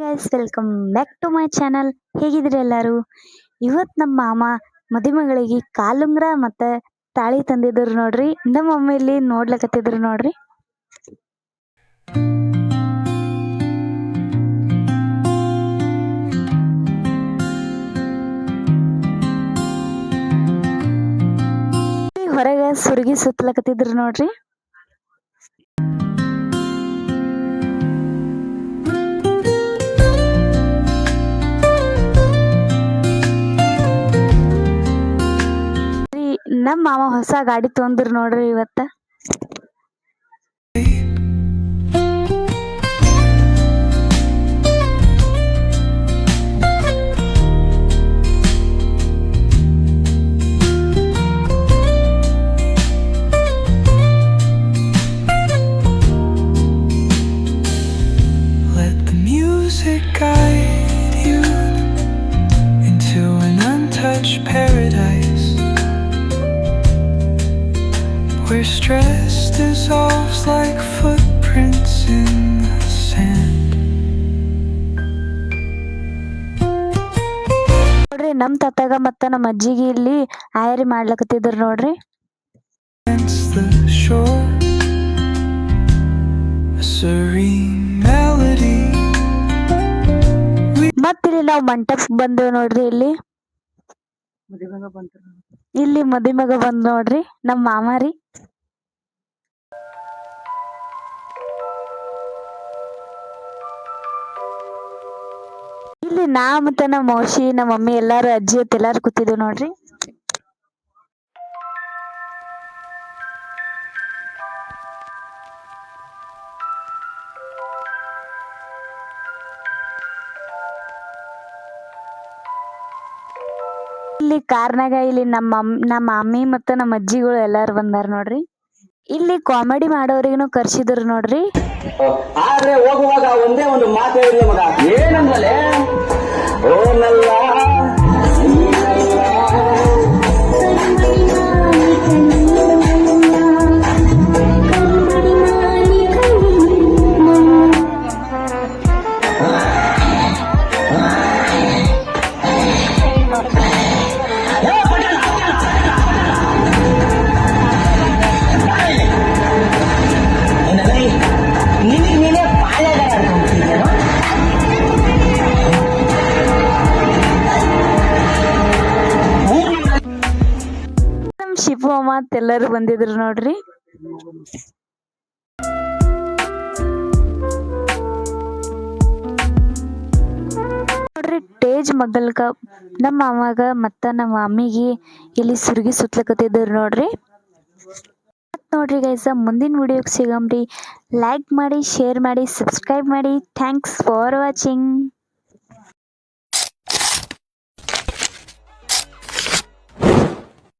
Guys, welcome back to my channel. ಹೇಗಿದ್ರಿ ಎಲ್ಲರೂ? ಇವತ್ತು ನಮ್ಮ ಮಾಮ ಮದುಮಗಳಿಗೆ ಕಾಲುಂಗ್ರ ಮತ್ತೆ ತಾಳಿ ತಂದಿದ್ರು ನೋಡ್ರಿ. ನಮ್ಮ ಮಮ್ಮಿ ಇಲ್ಲಿ ನೋಡ್ಲಕತ್ತಿದ್ರು ನೋಡ್ರಿ. ಹೊರಗೆ ಸುರ್ಗಿ ಸುತ್ತಲಕತ್ತಿದ್ರು ನೋಡ್ರಿ. ನಮ್ಮ ಮಾಮ ಹೊಸ ಗಾಡಿ ತೊಂದ್ರು ನೋಡ್ರಿ ಇವತ್ತ. Let the music guide you into an untouched paradise, where stress dissolves like footprints in the sand. ನೋಡ್ರಿ, ನಮ್ ತಾತಾಗ ಮತ್ತ ನಮ್ಮ ಅಜ್ಜಿಗೆ ಇಲ್ಲಿ ಆಯರಿ ಮಾಡ್ಲಕತ್ತಿದ್ರು ನೋಡ್ರಿ. Against the shore, a serene melody. ಮತ್ತಿಲ್ಲಿ ನಾವು ಮಂಟಪಕ್ಕೆ ಬಂದೇವ್ ನೋಡ್ರಿ. ಇಲ್ಲಿ ಮದುಮಗ ಬಂದ್ ನೋಡ್ರಿ, ನಮ್ಮ ಮಾಮಾರಿ. ಇಲ್ಲಿ ನಾ ಮತ್ತೆ ನಮ್ಮ ಮೌಶಿ, ನಮ್ಮ ಮಮ್ಮಿ ಎಲ್ಲಾರು, ಅಜ್ಜಿ ಅತ್ತ ಎಲ್ಲಾರು ಕೂತಿದ್ವಿ ನೋಡ್ರಿ. ಇಲ್ಲಿ ಕಾರ್ನಾಗ ಇಲ್ಲಿ ನಮ್ಮ ಮಾಮಿ ಮತ್ತು ನಮ್ಮ ಅಜ್ಜಿಗಳು ಎಲ್ಲಾರು ಬಂದಾರ ನೋಡ್ರಿ. ಇಲ್ಲಿ ಕಾಮಿಡಿ ಮಾಡೋರಿಗೂ ಕರ್ಸಿದ್ರು ನೋಡ್ರಿ. ಆದ್ರೆ ಹೋಗುವಾಗ ಒಂದೇ ಒಂದು ಮಾತು ಹೇಳಿಲ್ಲ ಮಗ, ಏನಂದ್ರೆ ಓನಲ್ಲ ನಮ್ ಶಿಪು ಅಮ್ಮ ಎಲ್ಲರೂ ಬಂದಿದ್ರು ನೋಡ್ರಿ. ನೋಡ್ರಿ, ಟೇಜ್ ಮಗಲ್ಕ ನಮ್ಮ ಮಾವಾಗ ಮತ್ತ ನಮ್ಮ ಮಮ್ಮಿಗೆ ಇಲ್ಲಿ ಸುರ್ಗಿ ಸುತ್ತಲಕತ್ತಿದ್ರು ನೋಡ್ರಿ. ನೋಡ್ರಿ ಗೈಸ, ಮುಂದಿನ ವಿಡಿಯೋಗೆ ಸಿಗಮ್ರಿ. ಲೈಕ್ ಮಾಡಿ, ಶೇರ್ ಮಾಡಿ, ಸಬ್ಸ್ಕ್ರೈಬ್ ಮಾಡಿ. Thanks for watching.